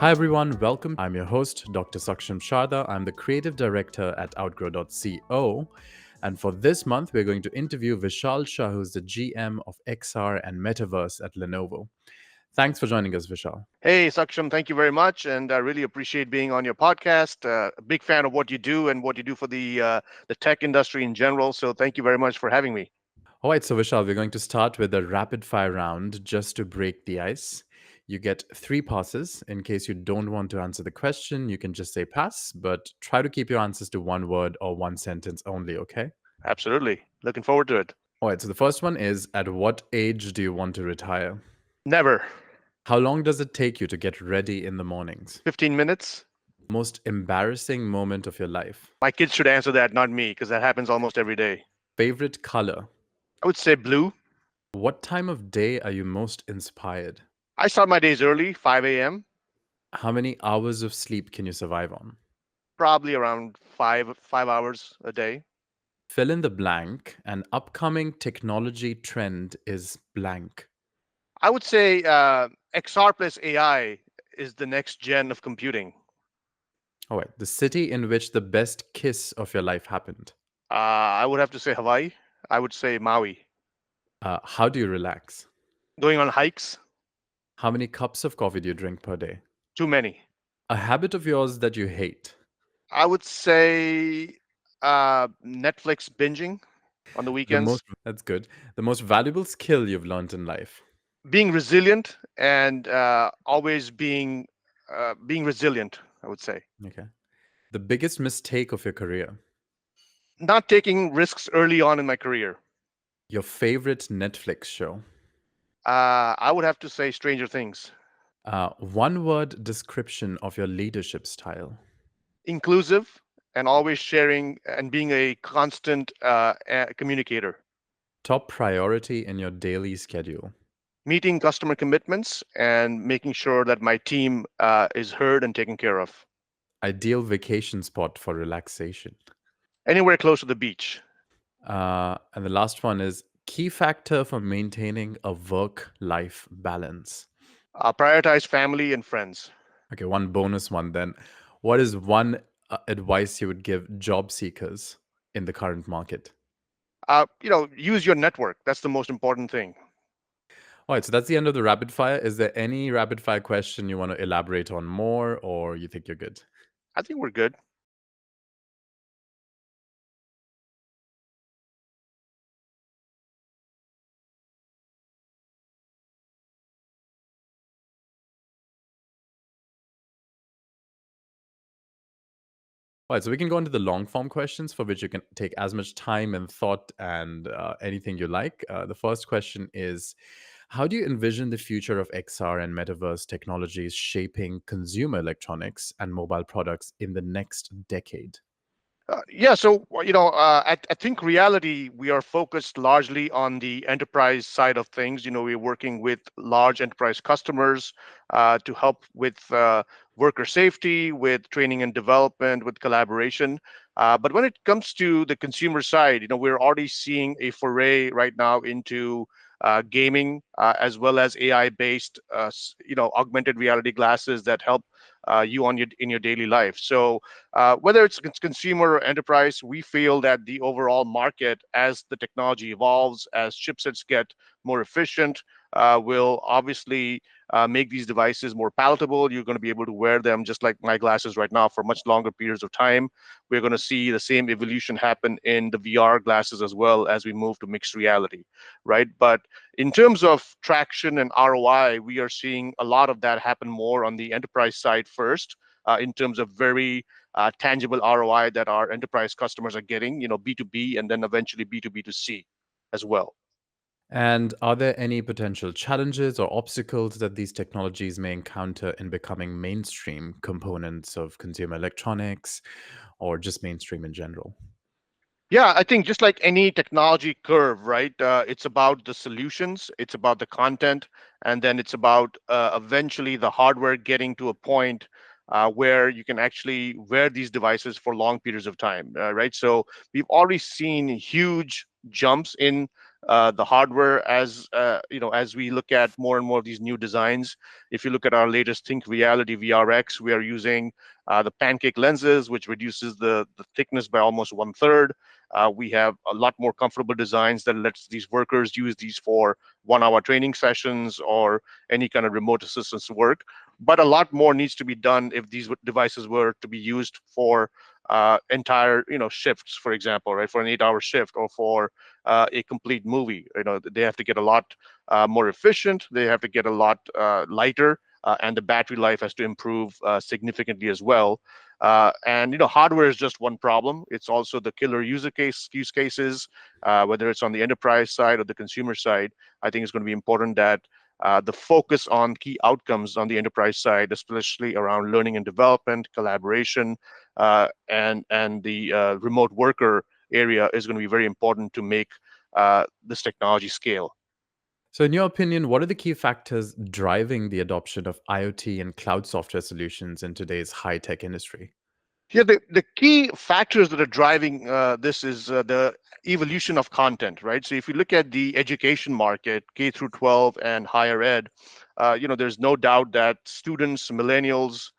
Hi everyone, welcome. I'm your host, Dr. Saksham Sharda. I'm the creative director at outgrow.co. And for this month, we're going to interview Vishal Shah, who's the GM of XR and Metaverse at Lenovo. Thanks for joining us, Vishal. Hey, Saksham, thank you very much, and I really appreciate being on your podcast. A big fan of what you do and what you do for the tech industry in general. So thank you very much for having me. All right, so Vishal, we're going to start with a rapid fire round just to break the ice. You get 3 passes. In case you don't want to answer the question, you can just say pass, but try to keep your answers to one word or one sentence only, okay? Absolutely, looking forward to it. All right, so the first one is, at what age do you want to retire? Never. How long does it take you to get ready in the mornings? 15 minutes. Most embarrassing moment of your life? My kids should answer that, not me, because that happens almost every day. Favorite color? I would say blue. What time of day are you most inspired? I start my days early, 5 a.m., How many hours of sleep can you survive on? probably around five hours a day. Fill in the blank. An upcoming technology trend is blank. I would say XR plus AI is the next gen of computing. All right, the city in which the best kiss of your life happened. I would have to say Hawaii. I would say Maui. How do you relax? Going on hikes. How many cups of coffee do you drink per day? Too many. A habit of yours that you hate. I would say Netflix binging on the weekends. That's good. The most valuable skill you've learned in life. Being resilient and always being resilient, I would say. Okay. The biggest mistake of your career. Not taking risks early on in my career. Your favorite Netflix show. I would have to say Stranger Things. One word description of your leadership style. Inclusive and always sharing and being a constant communicator. Top priority in your daily schedule. Meeting customer commitments and making sure that my team is heard and taken care of. Ideal vacation spot for relaxation. Anywhere close to the beach. And the last one is key factor for maintaining a work life balance. Prioritize family and friends. Okay, one bonus one then. What is one advice you would give job seekers in the current market? Use your network. That's the most important thing. All right, so that's the end of the rapid fire. Is there any rapid fire question you want to elaborate on more, or you think you're good? I think we're good. All right, so we can go into the long form questions for which you can take as much time and thought and anything you like. The first question is, how do you envision the future of XR and metaverse technologies shaping consumer electronics and mobile products in the next decade? Yeah, so I think reality we are focused largely on the enterprise side of things. We're working with large enterprise customers to help with worker safety, with training and development, with collaboration. But when it comes to the consumer side, we're already seeing a foray right now into gaming as well as AI-based, augmented reality glasses that help you in your daily life. So whether it's consumer or enterprise, we feel that the overall market, as the technology evolves, as chipsets get more efficient, will obviously make these devices more palatable. You're going to be able to wear them just like my glasses right now for much longer periods of time. We're going to see the same evolution happen in the VR glasses as well as we move to mixed reality, right? But in terms of traction and ROI, we are seeing a lot of that happen more on the enterprise side first, in terms of very tangible ROI that our enterprise customers are getting, B2B, and then eventually B2B2C as well. And are there any potential challenges or obstacles that these technologies may encounter in becoming mainstream components of consumer electronics or just mainstream in general? Yeah, I think just like any technology curve, right? It's about the solutions, it's about the content, and then it's about eventually the hardware getting to a point where you can actually wear these devices for long periods of time, right? So we've already seen huge jumps in the hardware as as we look at more and more of these new designs. If you look at our latest Think Reality VRX, we are using the pancake lenses, which reduces the thickness by almost one third. We have a lot more comfortable designs that lets these workers use these for 1 hour training sessions or any kind of remote assistance work. But a lot more needs to be done if these devices were to be used for entire shifts, for example, right, for an 8 hour shift or for a complete movie. They have to get a lot more efficient. They have to get a lot lighter, and the battery life has to improve significantly as well. And hardware is just one problem. It's also the killer use cases, whether it's on the enterprise side or the consumer side. I think it's going to be important that the focus on key outcomes on the enterprise side, especially around learning and development, collaboration, and the remote worker area, is going to be very important to make this technology scale. So, in your opinion, what are the key factors driving the adoption of IoT and cloud software solutions in today's high tech industry? Yeah, the key factors that are driving this is the evolution of content, right? So if you look at the education market, K through 12 and higher ed, there's no doubt that students, millennials,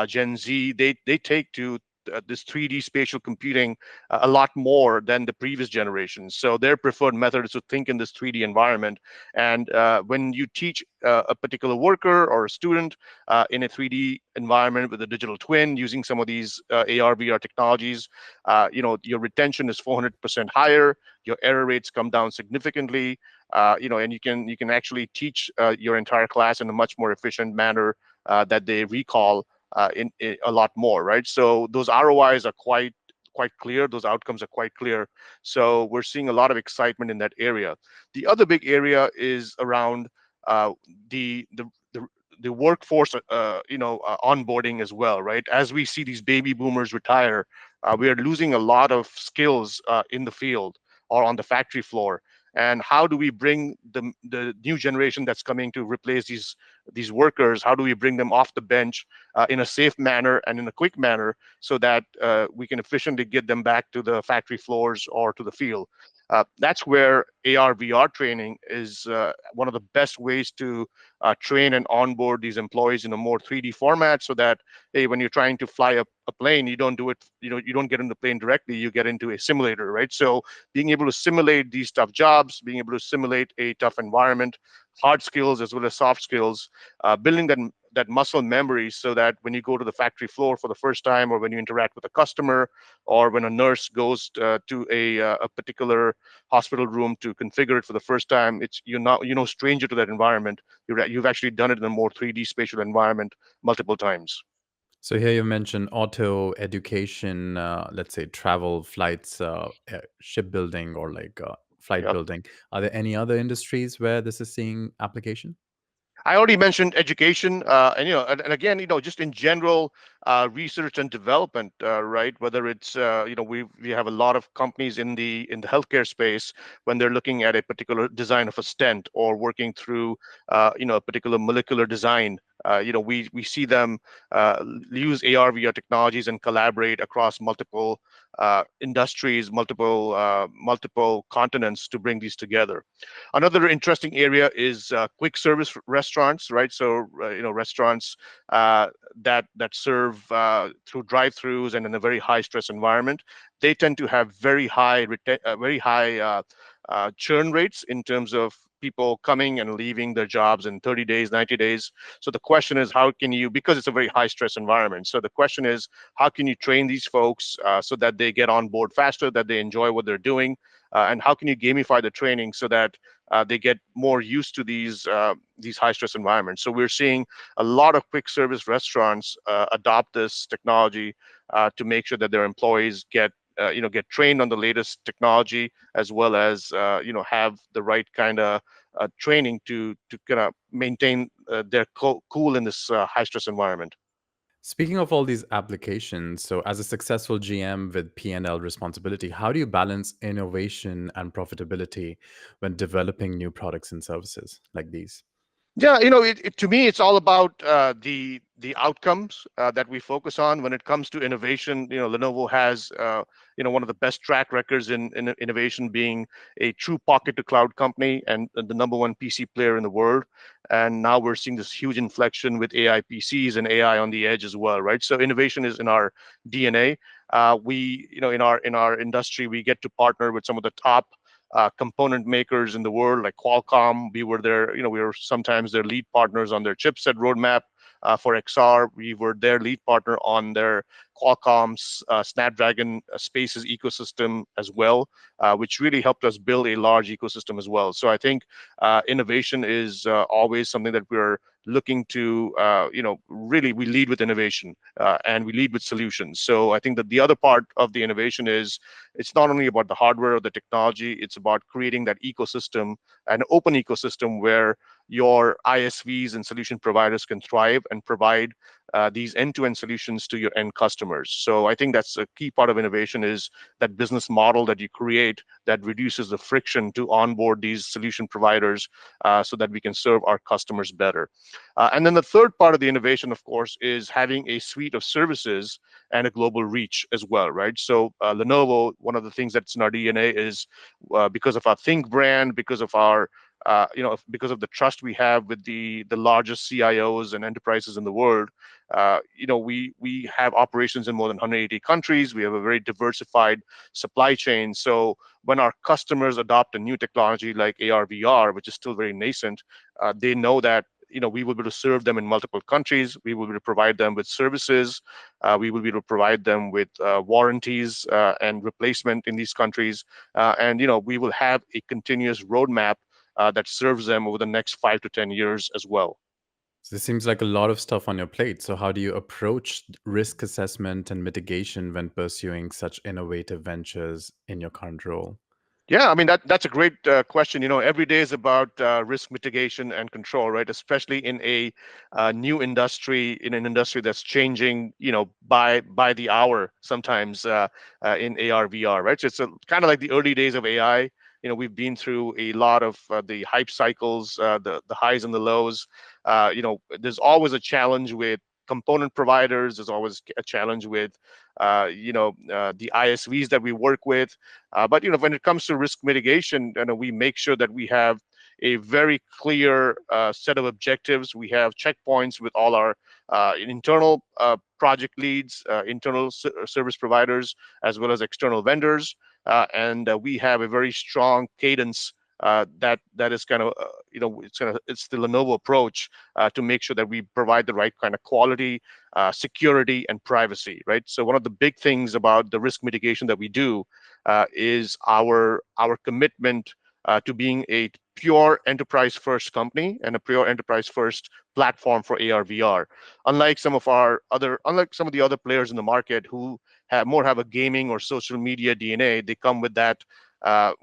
Gen Z, they take to this 3D spatial computing a lot more than the previous generations. So their preferred method is to think in this 3D environment. And when you teach a particular worker or a student in a 3D environment with a digital twin using some of these AR, VR technologies, your retention is 400% higher. Your error rates come down significantly. And you can actually teach your entire class in a much more efficient manner that they recall in a lot more, right? So those ROIs are quite clear. Those outcomes are quite clear. So we're seeing a lot of excitement in that area. The other big area is around uh, the the workforce onboarding as well, right? As we see these baby boomers retire, we are losing a lot of skills in the field or on the factory floor. And how do we bring the new generation that's coming to replace these workers? How do we bring them off the bench in a safe manner and in a quick manner so that we can efficiently get them back to the factory floors or to the field? That's where AR VR training is one of the best ways to train and onboard these employees in a more 3D format, so that, hey, when you're trying to fly a plane, you don't do it, you don't get in the plane directly, you get into a simulator, right? So being able to simulate these tough jobs, being able to simulate a tough environment, hard skills as well as soft skills, building that muscle memory so that when you go to the factory floor for the first time, or when you interact with a customer, or when a nurse goes to a particular hospital room to configure it for the first time, it's you're not stranger to that environment. You've actually done it in a more 3D spatial environment multiple times. So, here you mentioned auto, education, let's say travel, flights, shipbuilding, or like flight Yeah. building. Are there any other industries where this is seeing application? I already mentioned education, and and again, just in general, research and development, right? Whether it's we have a lot of companies in the healthcare space when they're looking at a particular design of a stent or working through a particular molecular design. We see them use AR VR technologies and collaborate across multiple industries, multiple continents to bring these together. Another interesting area is quick service restaurants, right? So restaurants that serve through drive-throughs and in a very high stress environment, they tend to have very high churn rates in terms of people coming and leaving their jobs in 30 days, 90 days. So the question is, how can you, because it's a very high stress environment. So the question is, how can you train these folks so that they get on board faster, that they enjoy what they're doing, and how can you gamify the training so that they get more used to these high stress environments. So we're seeing a lot of quick service restaurants adopt this technology to make sure that their employees get trained on the latest technology, as well as have the right kind of training to kind of maintain their cool in this high stress environment. Speaking of all these applications, so as a successful GM with P&L responsibility, how do you balance innovation and profitability when developing new products and services like these? Yeah, to me, it's all about the outcomes that we focus on when it comes to innovation. Lenovo has one of the best track records in innovation, being a true pocket to cloud company and the number one PC player in the world. And now we're seeing this huge inflection with AI PCs and AI on the edge as well, right? So innovation is in our DNA. In our industry, we get to partner with some of the top component makers in the world, like Qualcomm. We were sometimes their lead partners on their chipset roadmap. For XR, we were their lead partner on their Qualcomm's Snapdragon Spaces ecosystem as well, which really helped us build a large ecosystem as well. So I think innovation is always something that we're looking to, really we lead with innovation and we lead with solutions. So I think that the other part of the innovation is it's not only about the hardware or the technology, it's about creating that ecosystem, an open ecosystem where your ISVs and solution providers can thrive and provide these end-to-end solutions to your end customers. So I think that's a key part of innovation, is that business model that you create that reduces the friction to onboard these solution providers so that we can serve our customers better. And then the third part of the innovation, of course, is having a suite of services and a global reach as well, right? So Lenovo, one of the things that's in our DNA is because of our Think brand, because of our because of the trust we have with the largest CIOs and enterprises in the world. We have operations in more than 180 countries. We have a very diversified supply chain. So when our customers adopt a new technology like AR VR, which is still very nascent, they know that we will be able to serve them in multiple countries. We will be able to provide them with services. We will be able to provide them with warranties and replacement in these countries. And we will have a continuous roadmap that serves them over the next 5 to 10 years as well. So this seems like a lot of stuff on your plate. So how do you approach risk assessment and mitigation when pursuing such innovative ventures in your current role? Yeah, I mean that's a great question. Every day is about risk mitigation and control, right? Especially in a new industry, in an industry that's changing, by the hour sometimes in AR VR, right? So it's kind of like the early days of AI. We've been through a lot of the hype cycles, the highs and the lows. There's always a challenge with component providers. There's always a challenge with the ISVs that we work with. But when it comes to risk mitigation, we make sure that we have a very clear set of objectives. We have checkpoints with all our internal project leads, internal service providers, as well as external vendors, and we have a very strong cadence. That is kind of it's the Lenovo approach to make sure that we provide the right kind of quality, security, and privacy. Right. So one of the big things about the risk mitigation that we do is our commitment to being a pure enterprise first company and a pure enterprise first platform for AR VR. Unlike some of the other players in the market who have a gaming or social media DNA, they come with that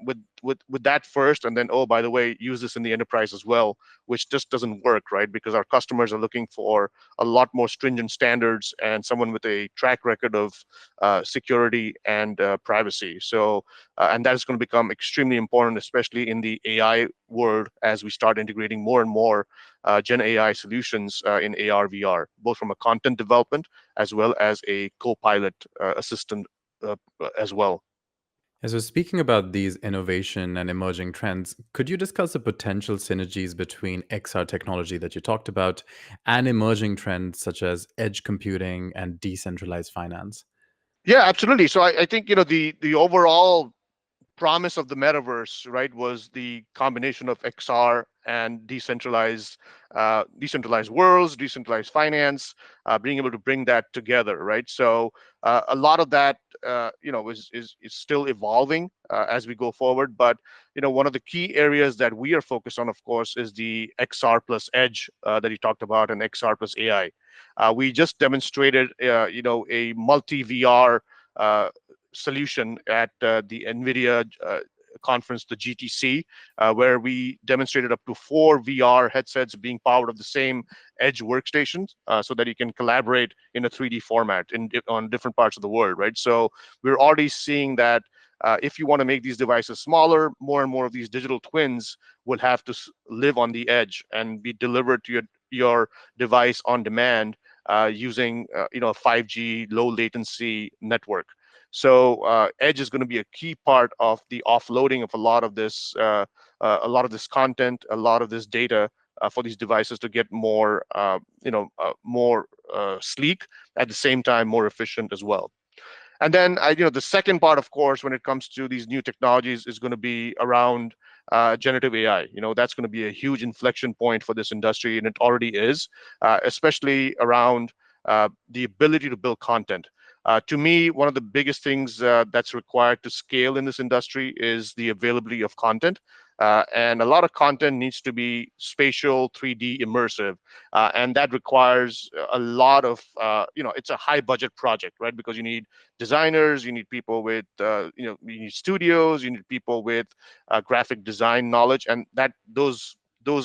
with that first, and then, oh, by the way, use this in the enterprise as well, which just doesn't work, right? Because our customers are looking for a lot more stringent standards and someone with a track record of security and privacy. So, and that is going to become extremely important, especially in the AI world, as we start integrating more and more Gen AI solutions in AR, VR, both from a content development as well as a co-pilot assistant as well. So speaking about these innovation and emerging trends, could you discuss the potential synergies between XR technology that you talked about and emerging trends such as edge computing and decentralized finance? Yeah, absolutely. So I think the overall promise of the metaverse, right, was the combination of XR and decentralized worlds, decentralized finance, being able to bring that together, right? So a lot of that, is still evolving as we go forward. But one of the key areas that we are focused on, of course, is the XR plus Edge that you talked about, and XR plus AI. We just demonstrated, a multi VR. Solution at the NVIDIA conference, the GTC, where we demonstrated up to 4 VR headsets being powered of the same edge workstations, so that you can collaborate in a 3D format on different parts of the world, right? So we're already seeing that If you want to make these devices smaller, more and more of these digital twins will have to live on the edge and be delivered to your device on demand using a 5G low latency network. So edge is going to be a key part of the offloading of a lot of this content, a lot of this data for these devices to get more sleek, at the same time more efficient as well. And then, the second part, of course, when it comes to these new technologies, is going to be around generative AI. That's going to be a huge inflection point for this industry, and it already is, especially around the ability to build content. To me, one of the biggest things that's required to scale in this industry is the availability of content. And a lot of content needs to be spatial, 3D, immersive. And that requires a lot of, it's a high budget project, right? Because you need designers, you need people with, you need studios, you need people with graphic design knowledge, and those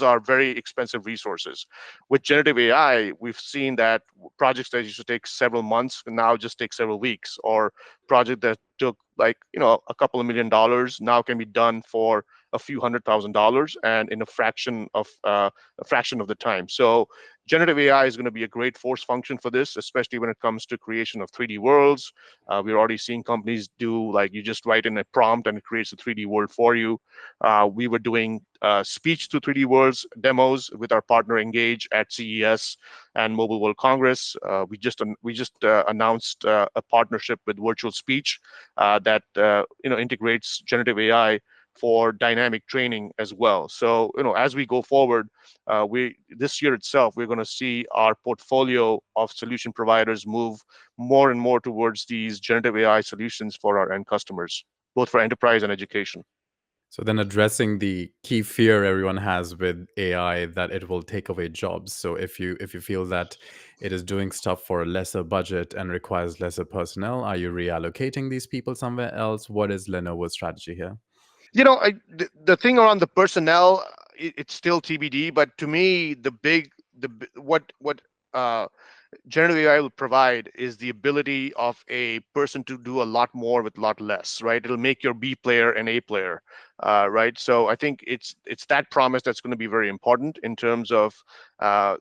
are very expensive resources. With generative AI, we've seen that projects that used to take several months now just take several weeks, or project that took like a couple of $1 million now can be done for a few $100,000 and in a fraction of the time. So generative AI is going to be a great force function for this, especially when it comes to creation of 3D worlds. We're already seeing companies do, like, you just write in a prompt and it creates a 3D world for you. We were doing speech to 3D worlds demos with our partner Engage at CES and Mobile World Congress. We just announced a partnership with Virtual Speech that integrates generative AI for dynamic training as well. So as we go forward, we this year itself, we're going to see our portfolio of solution providers move more and more towards these generative AI solutions for our end customers, both for enterprise and education. So then addressing the key fear everyone has with AI, that it will take away jobs. So if you feel that it is doing stuff for a lesser budget and requires lesser personnel, are you reallocating these people somewhere else? What is Lenovo's strategy here? The thing around the personnel, it's still TBD. But to me, what uh, generative AI will provide is the ability of a person to do a lot more with a lot less, right? It'll make your B player an A player, right? So I think it's that promise that's going to be very important in terms of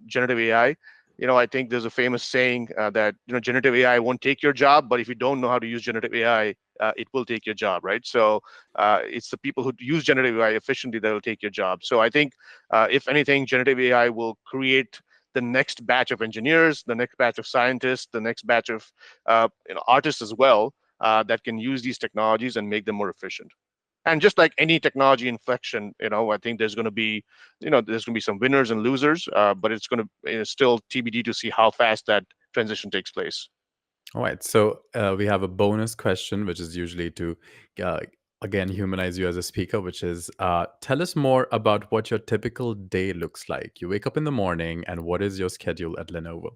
generative AI. I think there's a famous saying that generative AI won't take your job, but if you don't know how to use generative AI, it will take your job, right? So it's the people who use generative AI efficiently that will take your job. So I think, if anything, generative AI will create the next batch of engineers, the next batch of scientists, the next batch of artists as well, that can use these technologies and make them more efficient. And just like any technology inflection, I think there's going to be some winners and losers, but it's going to still TBD to see how fast that transition takes place. All right. So we have a bonus question, which is usually to, uh, again, humanize you as a speaker, which is tell us more about what your typical day looks like. You wake up in the morning, and what is your schedule at Lenovo?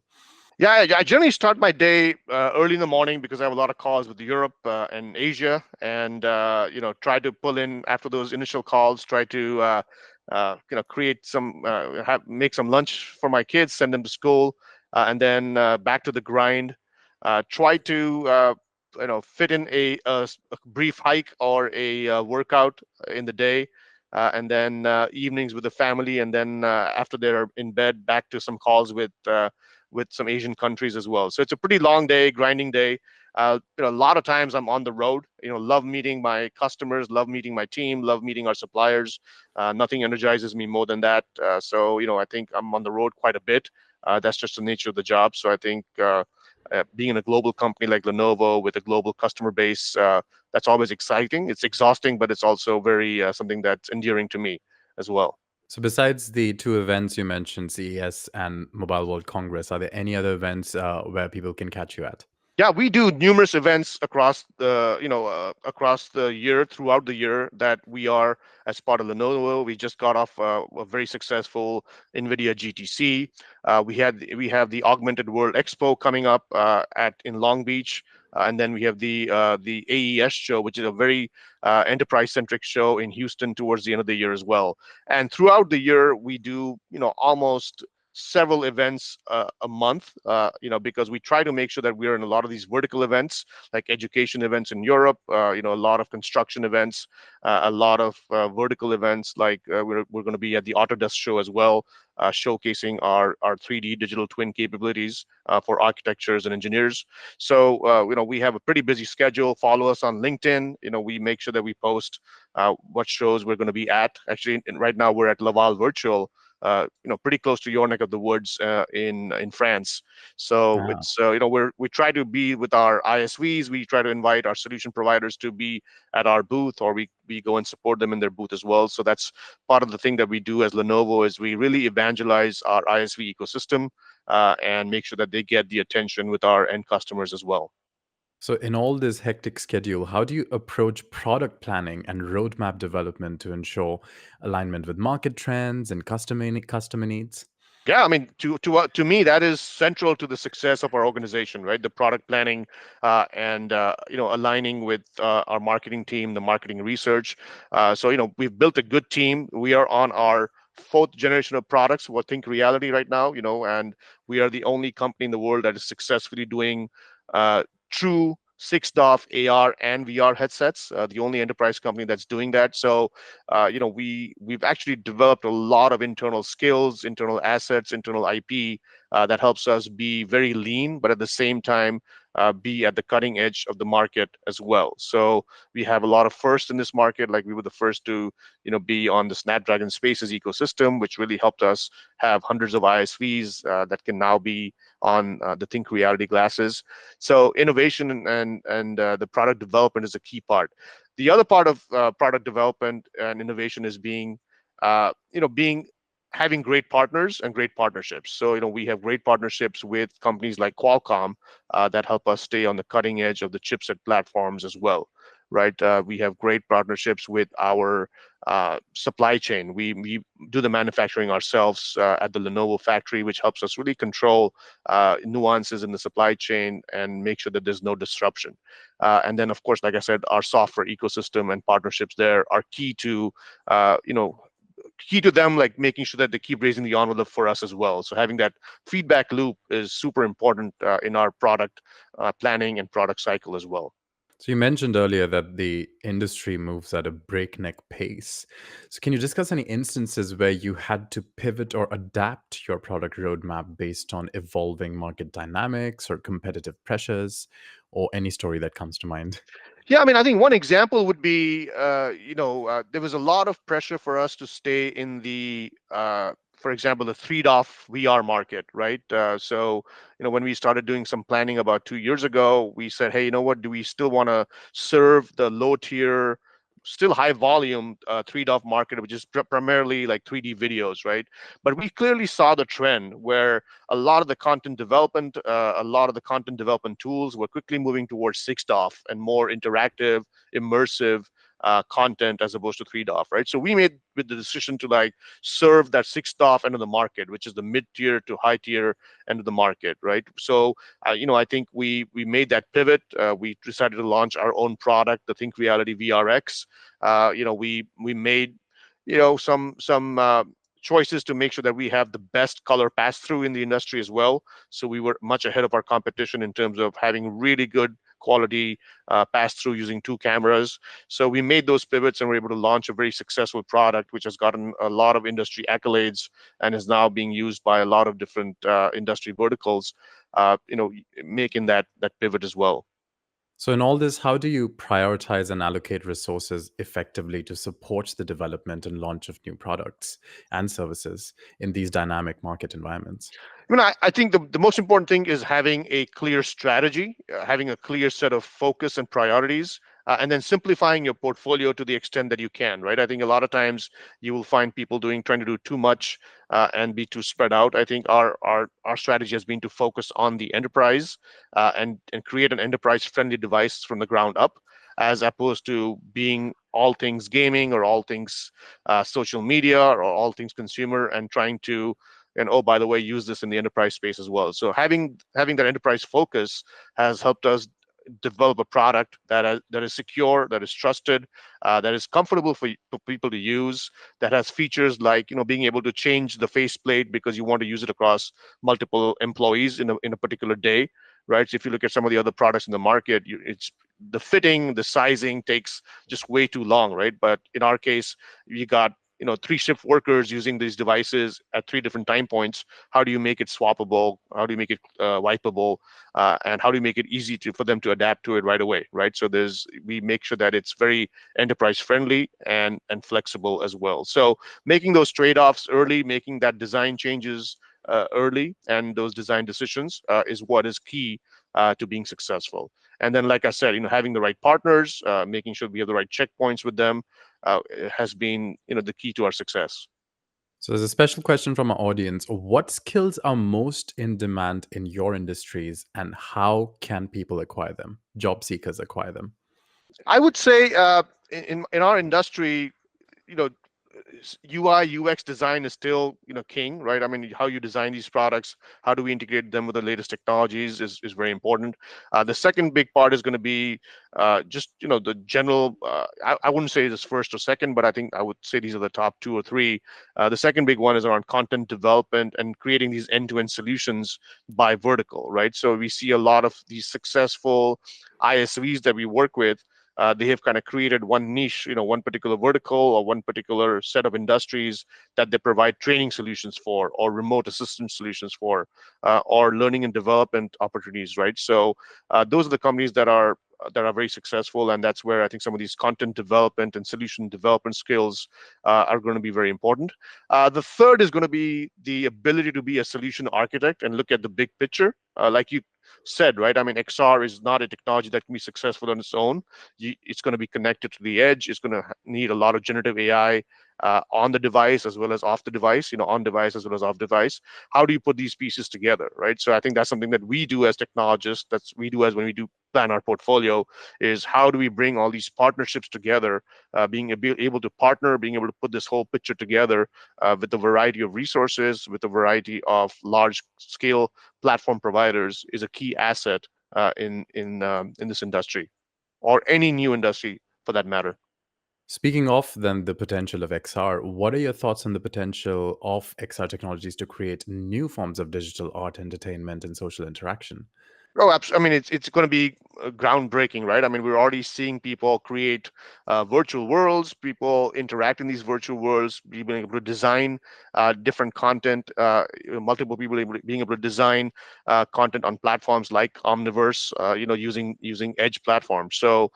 Yeah, I generally start my day early in the morning because I have a lot of calls with Europe and Asia, and try to pull in after those initial calls. Try to create make some lunch for my kids, send them to school, and then back to the grind. Try to fit in a brief hike or a workout in the day, and then evenings with the family, and then after they're in bed, back to some calls with some Asian countries as well. So it's a pretty long day, grinding day. A lot of times I'm on the road. Love meeting my customers, love meeting my team, love meeting our suppliers. Nothing energizes me more than that. So I think I'm on the road quite a bit. That's just the nature of the job. So I think being in a global company like Lenovo with a global customer base, that's always exciting. It's exhausting, but it's also very something that's endearing to me as well. So besides the two events you mentioned, CES and Mobile World Congress, are there any other events where people can catch you at? Yeah, we do numerous events across the year, throughout the year, that we are as part of Lenovo. We just got off a very successful NVIDIA GTC. We have the Augmented World Expo coming up at in Long Beach, and then we have the AES show, which is a very enterprise centric show in Houston towards the end of the year as well. And throughout the year, we do almost several events a month, because we try to make sure that we're in a lot of these vertical events, like education events in Europe, a lot of construction events, a lot of vertical events, like we're going to be at the Autodesk show as well, showcasing our 3D digital twin capabilities for architectures and engineers. So, we have a pretty busy schedule. Follow us on LinkedIn. We make sure that we post what shows we're going to be at. Actually, right now we're at Laval Virtual, pretty close to your neck of the woods in France. So Ah. it's we try to be with our ISVs. We try to invite our solution providers to be at our booth, or we go and support them in their booth as well. So that's part of the thing that we do as Lenovo, is we really evangelize our ISV ecosystem and make sure that they get the attention with our end customers as well. So, in all this hectic schedule, how do you approach product planning and roadmap development to ensure alignment with market trends and customer needs? Yeah, I mean, to me, that is central to the success of our organization, right? The product planning and aligning with our marketing team, the marketing research. So we've built a good team. We are on our fourth generation of products. What Think Reality right now, and we are the only company in the world that is successfully doing true 6DoF AR and VR headsets. The only enterprise company that's doing that. So we've actually developed a lot of internal skills, internal assets, internal IP that helps us be very lean, but at the same time be at the cutting edge of the market as well. So we have a lot of firsts in this market. Like, we were the first to be on the Snapdragon Spaces ecosystem, which really helped us have hundreds of ISVs that can now be on the Think Reality glasses. So innovation and the product development is a key part. The other part of product development and innovation is being having great partners and great partnerships. So we have great partnerships with companies like Qualcomm that help us stay on the cutting edge of the chipset platforms as well, right? We have great partnerships with our supply chain. We do the manufacturing ourselves at the Lenovo factory, which helps us really control nuances in the supply chain and make sure that there's no disruption. And then, of course, like I said, our software ecosystem and partnerships there are uh, you know, key to them, like making sure that they keep raising the envelope for us as well. So having that feedback loop is super important in our product planning and product cycle as well. So, you mentioned earlier that the industry moves at a breakneck pace. So, can you discuss any instances where you had to pivot or adapt your product roadmap based on evolving market dynamics or competitive pressures, or any story that comes to mind? Yeah, I mean, I think one example would be, there was a lot of pressure for us to stay in for example, the 3DoF VR market, right? So, when we started doing some planning about 2 years ago, we said, hey, you know what? Do we still want to serve the low tier, still high volume 3DoF market, which is primarily like 3D videos, right? But we clearly saw the trend where a lot of the content development tools were quickly moving towards 6DoF and more interactive, immersive content as opposed to 3DoF, right? So we made with the decision to like serve that 6DoF end of the market, which is the mid tier to high tier end of the market, right? So I think we made that pivot. We decided to launch our own product, the Think Reality VRX. We made some choices to make sure that we have the best color pass through in the industry as well. So we were much ahead of our competition in terms of having really good quality pass through using two cameras. So we made those pivots and were able to launch a very successful product, which has gotten a lot of industry accolades and is now being used by a lot of different industry verticals, making that pivot as well. So, in all this, how do you prioritize and allocate resources effectively to support the development and launch of new products and services in these dynamic market environments? I mean, I think the most important thing is having a clear strategy, having a clear set of focus and priorities, and then simplifying your portfolio to the extent that you can, right? I think a lot of times you will find people trying to do too much and be too spread out. I think our strategy has been to focus on the enterprise and create an enterprise friendly device from the ground up, as opposed to being all things gaming or all things social media or all things consumer and trying to, and oh, by the way, use this in the enterprise space as well. So having that enterprise focus has helped us develop a product that is secure, that is trusted, that is comfortable for people to use, that has features like being able to change the faceplate because you want to use it across multiple employees in a particular day, right? So if you look at some of the other products in the market, it's the fitting, the sizing takes just way too long, right? But in our case, you got three shift workers using these devices at three different time points. How do you make it swappable? How do you make it wipeable? And how do you make it easy for them to adapt to it right away, right? So we make sure that it's very enterprise friendly and flexible as well. So making those trade-offs early, making that design changes early, and those design decisions is what is key to being successful. And then, like I said, having the right partners, making sure we have the right checkpoints with them, has been the key to our success. So there's a special question from our audience. What skills are most in demand in your industries and how can people acquire them? Job seekers acquire them. I would say in our industry, you know UI UX design is still king, right? I mean, how you design these products, how do we integrate them with the latest technologies is very important. The second big part is going to be just the general. I wouldn't say this first or second, but I think I would say these are the top two or three. The second big one is around content development and creating these end-to-end solutions by vertical, right? So we see a lot of these successful ISVs that we work with. They have kind of created one niche, one particular vertical or one particular set of industries that they provide training solutions for, or remote assistance solutions for, or learning and development opportunities, right? So those are the companies that are very successful, and that's where I think some of these content development and solution development skills are going to be very important. The third is going to be the ability to be a solution architect and look at the big picture. Like you said, right? I mean, XR is not a technology that can be successful on its own. It's going to be connected to the edge. It's going to need a lot of generative AI on the device as well as off the device, on device as well as off device. How do you put these pieces together, right? So I think that's something that we do as technologists, that's we do as when we do plan our portfolio, is how do we bring all these partnerships together, being able to partner, being able to put this whole picture together with a variety of resources, with a variety of large scale platform providers is a key asset in this industry, or any new industry for that matter. Speaking of then the potential of XR, what are your thoughts on the potential of XR technologies to create new forms of digital art, entertainment, and social interaction? Oh, absolutely. I mean, it's going to be groundbreaking, right? I mean, we're already seeing people create virtual worlds, people interact in these virtual worlds, being able to design different content, multiple people being able to design content on platforms like Omniverse, using edge platforms. So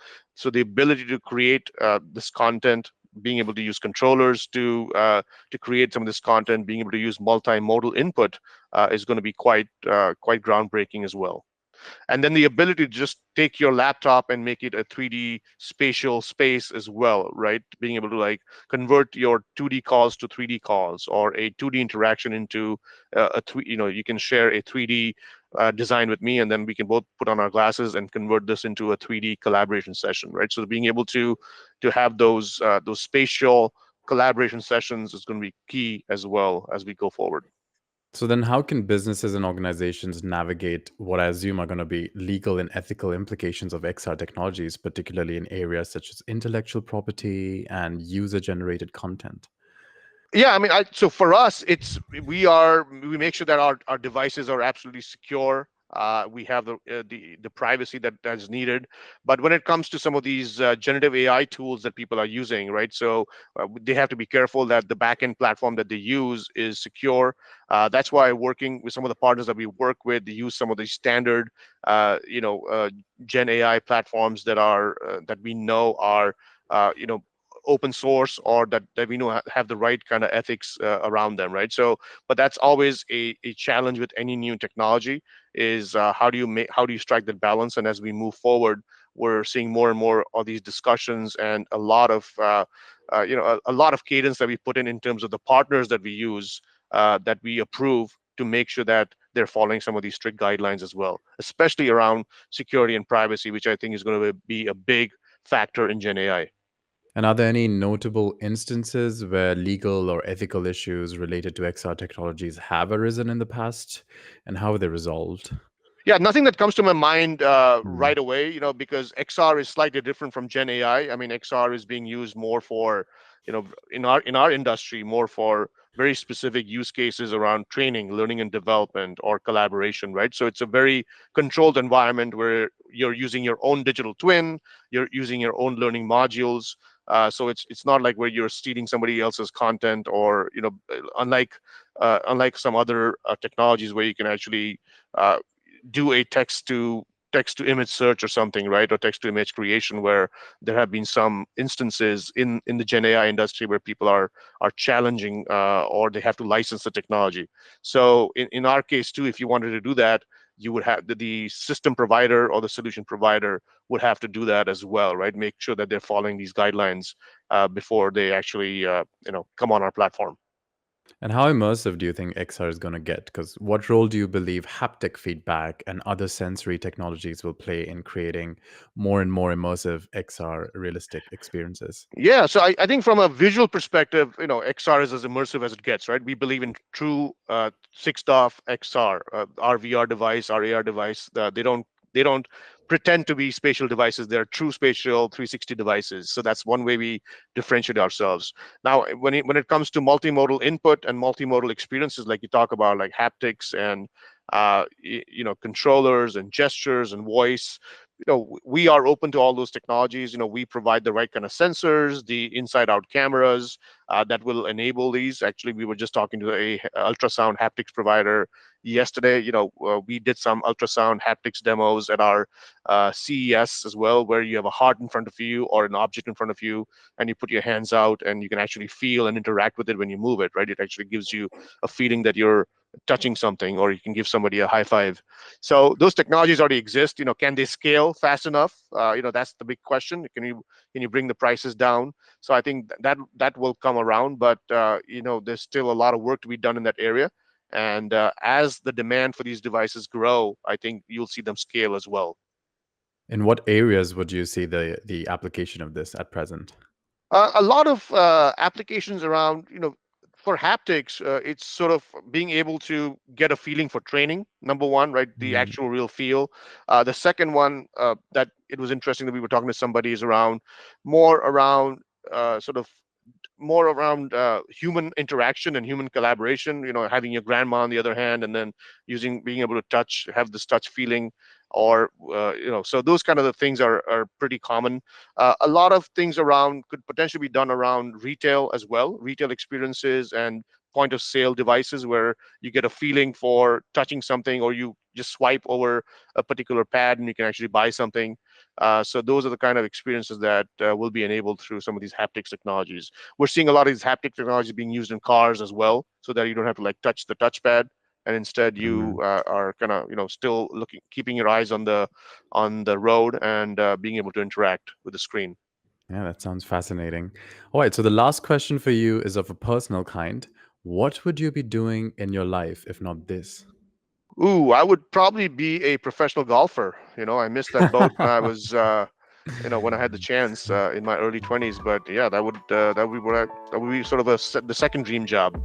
the ability to create this content, being able to use controllers to create some of this content, being able to use multimodal input is going to be quite groundbreaking as well. And then the ability to just take your laptop and make it a 3D spatial space as well, right? Being able to like convert your 2D calls to 3D calls, or a 2D interaction into you can share a 3D design with me, and then we can both put on our glasses and convert this into a 3D collaboration session, right? So being able to have those spatial collaboration sessions is going to be key as well as we go forward. So then how can businesses and organizations navigate what I assume are going to be legal and ethical implications of XR technologies, particularly in areas such as intellectual property and user-generated content? Yeah, I mean, so for us, we make sure that our devices are absolutely secure. We have the privacy that is needed. But when it comes to some of these generative AI tools that people are using, right? So they have to be careful that the backend platform that they use is secure. That's why working with some of the partners that we work with, they use some of the standard, Gen AI platforms that we know are, open source, or that we know have the right kind of ethics around them, right? So but that's always a challenge with any new technology, is how do you strike that balance? And as we move forward, we're seeing more and more of these discussions, and a lot of a lot of cadence that we put in terms of the partners that we use, that we approve, to make sure that they're following some of these strict guidelines as well, especially around security and privacy, which I think is going to be a big factor in Gen AI. And are there any notable instances where legal or ethical issues related to XR technologies have arisen in the past, and how are they resolved? Yeah, nothing that comes to my mind Hmm. right away, because XR is slightly different from Gen AI. I mean, XR is being used more for, in our industry, more for very specific use cases around training, learning and development, or collaboration, right? So it's a very controlled environment where you're using your own digital twin, you're using your own learning modules. So it's not like where you're stealing somebody else's content, or unlike some other technologies where you can actually uh, do a text to image search or something, right? Or text to image creation, where there have been some instances in the Gen AI industry where people are challenging, or they have to license the technology. So in our case too, if you wanted to do that, you would have the system provider or the solution provider would have to do that as well, right? Make sure that they're following these guidelines before they actually come on our platform. And how immersive do you think XR is going to get? Because what role do you believe haptic feedback and other sensory technologies will play in creating more and more immersive XR realistic experiences? Yeah, so I think from a visual perspective, XR is as immersive as it gets, right? We believe in true 6DoF XR, our VR device, our AR device. They don't pretend to be spatial devices. They're true spatial 360 devices. So that's one way we differentiate ourselves. Now, when it comes to multimodal input and multimodal experiences, like you talk about, like haptics and controllers and gestures and voice, we are open to all those technologies. We provide the right kind of sensors, the inside out cameras that will enable these. Actually, we were just talking to a ultrasound haptics provider yesterday. We did some ultrasound haptics demos at our CES as well, where you have a heart in front of you or an object in front of you, and you put your hands out and you can actually feel and interact with it when you move it, right? It actually gives you a feeling that you're touching something, or you can give somebody a high five. So those technologies already exist. Can they scale fast enough? That's the big question. Can you bring the prices down? So I think that will come around, but there's still a lot of work to be done in that area. And as the demand for these devices grow, I think you'll see them scale as well. In what areas would you see the application of this at present? A lot of applications around, for haptics, it's sort of being able to get a feeling for training. Number one, right, the Mm, actual real feel. The second one, that it was interesting that we were talking to somebody, is around more around sort of more around human interaction and human collaboration. Having your grandma on the other hand, and then being able to have this touch feeling, or so those kind of the things are pretty common. A lot of things around could potentially be done around retail as well, retail experiences and point of sale devices, where you get a feeling for touching something, or you just swipe over a particular pad and you can actually buy something. So those are the kind of experiences that will be enabled through some of these haptics technologies. We're seeing a lot of these haptic technologies being used in cars as well, so that you don't have to like touch the touchpad, and instead you mm. are kind of still looking, keeping your eyes on the road, and being able to interact with the screen. Yeah, that sounds fascinating. All right, so the last question for you is of a personal kind. What would you be doing in your life if not this? Ooh, I would probably be a professional golfer. I missed that boat when I was when I had the chance in my early 20s. But yeah, that would be what that would be sort of the second dream job.